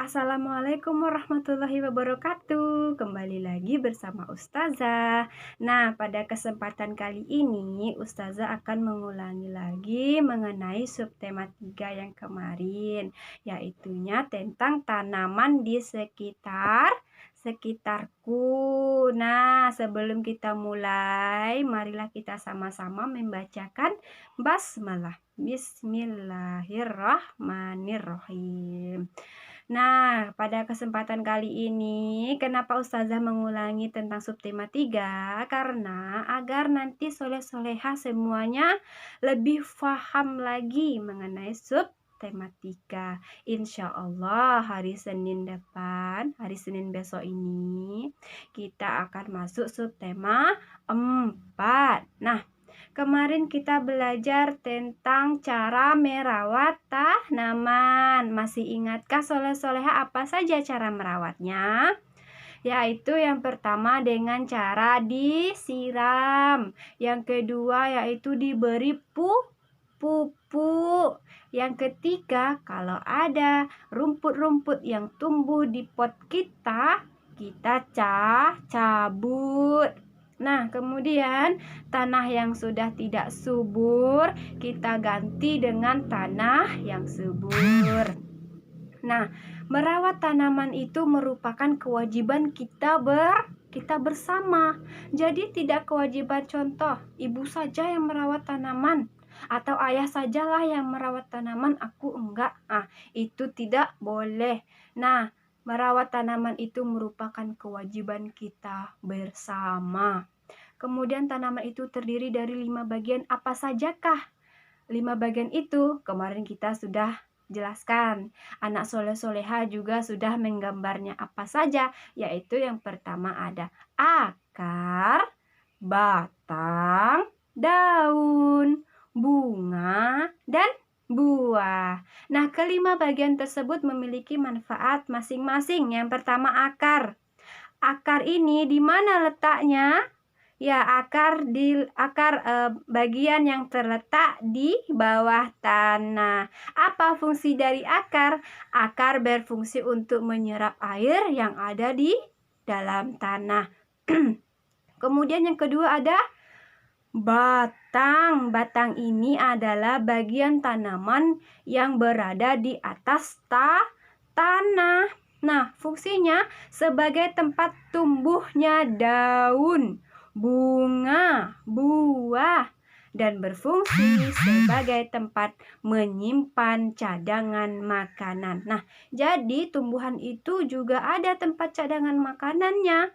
Assalamualaikum warahmatullahi wabarakatuh. Kembali lagi bersama Ustazah. Nah, pada kesempatan kali ini Ustazah akan mengulangi lagi mengenai subtema 3 yang kemarin, yaitunya tentang tanaman di sekitarku. Nah, sebelum kita mulai, marilah kita sama-sama membacakan basmalah. Bismillahirrahmanirrahim. Nah, pada kesempatan kali ini, kenapa Ustazah mengulangi tentang subtema 3? Karena agar nanti soleh-soleha semuanya lebih paham lagi mengenai subtema 3. Insya Allah hari Senin depan, hari Senin besok ini, kita akan masuk subtema 4. Nah, kemarin kita belajar tentang cara merawat tanaman. Masih ingatkah soleh-soleha apa saja cara merawatnya? Yaitu yang pertama dengan cara disiram. Yang kedua yaitu diberi pupuk. Yang ketiga, kalau ada rumput-rumput yang tumbuh di pot kita cabut. Nah, kemudian tanah yang sudah tidak subur kita ganti dengan tanah yang subur. Nah, merawat tanaman itu merupakan kewajiban kita bersama. Jadi tidak kewajiban contoh ibu saja yang merawat tanaman atau ayah sajalah yang merawat tanaman, aku enggak. Itu tidak boleh. Nah, merawat tanaman itu merupakan kewajiban kita bersama. Kemudian tanaman itu terdiri dari 5 bagian. Apa sajakah 5 bagian itu? Kemarin kita sudah jelaskan. Anak soleh-soleha juga sudah menggambarnya apa saja, yaitu yang pertama ada akar, batang, daun, bunga, dan buah. Nah, kelima bagian tersebut memiliki manfaat masing-masing. Yang pertama akar. Akar ini di mana letaknya? Ya, bagian yang terletak di bawah tanah. Apa fungsi dari akar? Akar berfungsi untuk menyerap air yang ada di dalam tanah. Kemudian yang kedua ada batang. Batang ini adalah bagian tanaman yang berada di atas tanah. Nah, fungsinya sebagai tempat tumbuhnya daun, bunga, buah, dan berfungsi sebagai tempat menyimpan cadangan makanan. Nah, jadi tumbuhan itu juga ada tempat cadangan makanannya.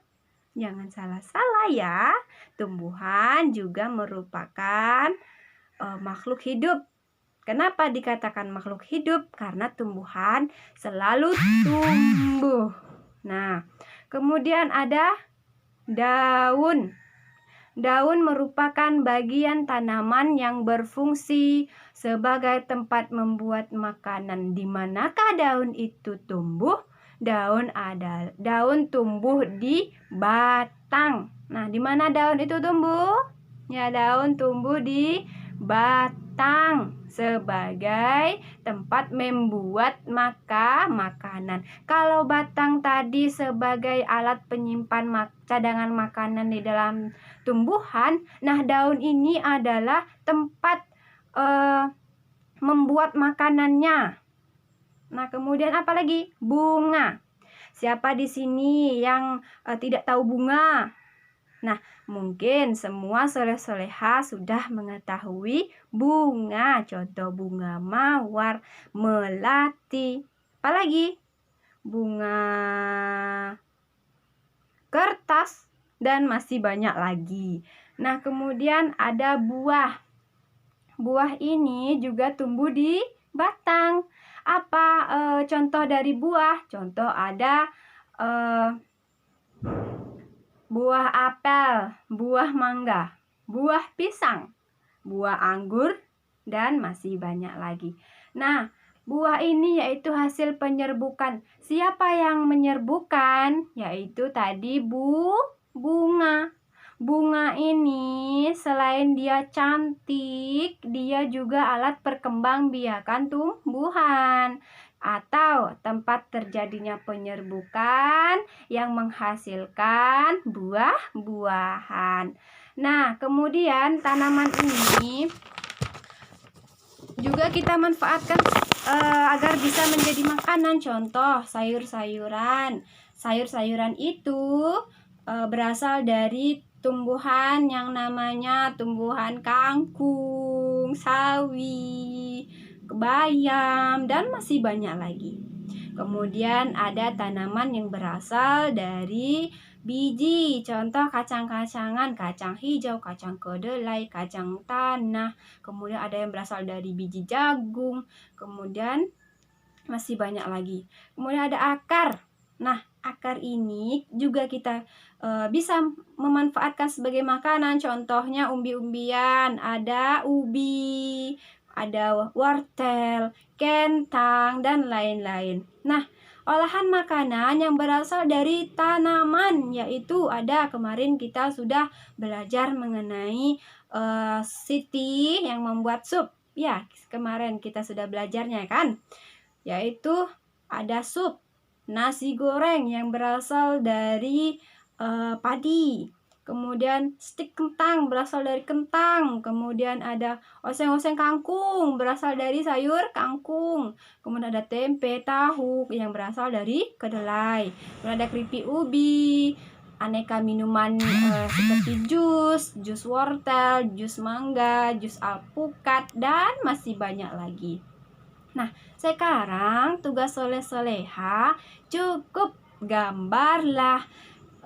Jangan salah-salah ya. Tumbuhan juga merupakan makhluk hidup. Kenapa dikatakan makhluk hidup? Karena tumbuhan selalu tumbuh. Nah, kemudian ada daun. Daun merupakan bagian tanaman yang berfungsi sebagai tempat membuat makanan. Di manakah daun itu tumbuh? Daun tumbuh di batang. Nah, di mana daun itu tumbuh? Ya, daun tumbuh di batang sebagai tempat membuat makanan. Kalau batang tadi sebagai alat penyimpan cadangan makanan di dalam tumbuhan, nah daun ini adalah tempat membuat makanannya. Nah, kemudian apa lagi? Bunga. Siapa di sini yang tidak tahu bunga? Nah, mungkin semua soleh-soleha sudah mengetahui bunga. Contoh bunga mawar, melati, apalagi bunga kertas, dan masih banyak lagi. Nah, kemudian ada buah. Buah ini juga tumbuh di batang. Apa contoh dari buah? Contoh ada buah apel, buah mangga, buah pisang, buah anggur, dan masih banyak lagi. Nah, buah ini yaitu hasil penyerbukan. Siapa yang menyerbukan? Yaitu tadi bunga. Bunga ini selain dia cantik, dia juga alat perkembangbiakan tumbuhan. atau tempat terjadinya penyerbukan yang menghasilkan buah-buahan. Nah, kemudian tanaman ini juga kita manfaatkan agar bisa menjadi makanan. Contoh sayur-sayuran. Sayur-sayuran itu berasal dari tumbuhan yang namanya tumbuhan kangkung, sawi, bayam, dan masih banyak lagi. Kemudian ada tanaman yang berasal dari biji. Contoh kacang-kacangan, kacang hijau, kacang kedelai, kacang tanah. Kemudian ada yang berasal dari biji jagung. Kemudian masih banyak lagi. Kemudian ada akar. Nah, akar ini juga kita bisa memanfaatkan sebagai makanan. Contohnya umbi-umbian, ada ubi, ada wortel, kentang, dan lain-lain. Nah, olahan makanan yang berasal dari tanaman, yaitu ada kemarin kita sudah belajar mengenai Siti yang membuat sup. Ya, kemarin kita sudah belajarnya kan? Yaitu ada sup nasi goreng yang berasal dari padi. Kemudian stik kentang berasal dari kentang. Kemudian ada oseng-oseng kangkung berasal dari sayur kangkung. Kemudian ada tempe tahu yang berasal dari kedelai. Kemudian ada keripik ubi, aneka minuman seperti jus wortel, jus mangga, jus alpukat, dan masih banyak lagi. Nah, sekarang tugas soleh-soleha cukup gambarlah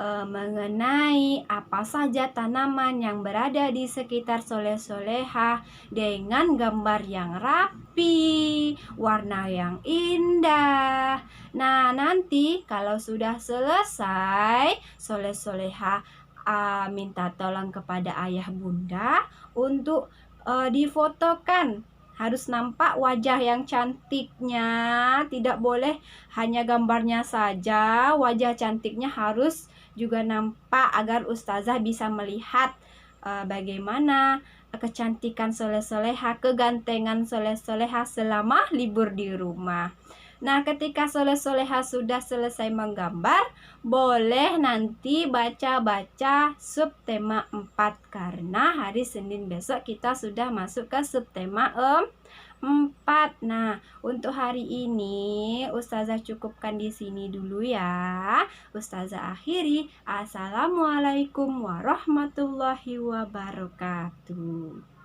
mengenai apa saja tanaman yang berada di sekitar soleh-soleha dengan gambar yang rapi, warna yang indah. Nah, nanti kalau sudah selesai, soleh-soleha minta tolong kepada ayah bunda untuk difotokan. Harus nampak wajah yang cantiknya, tidak boleh hanya gambarnya saja, wajah cantiknya harus juga nampak agar ustazah bisa melihat bagaimana kecantikan soleh-soleha, kegantengan soleh-soleha selama libur di rumah. Nah, ketika soleh-soleha sudah selesai menggambar, boleh nanti baca-baca subtema 4 karena hari Senin besok kita sudah masuk ke subtema 4. Nah, untuk hari ini ustazah cukupkan di sini dulu ya. Ustazah akhiri. Assalamualaikum warahmatullahi wabarakatuh.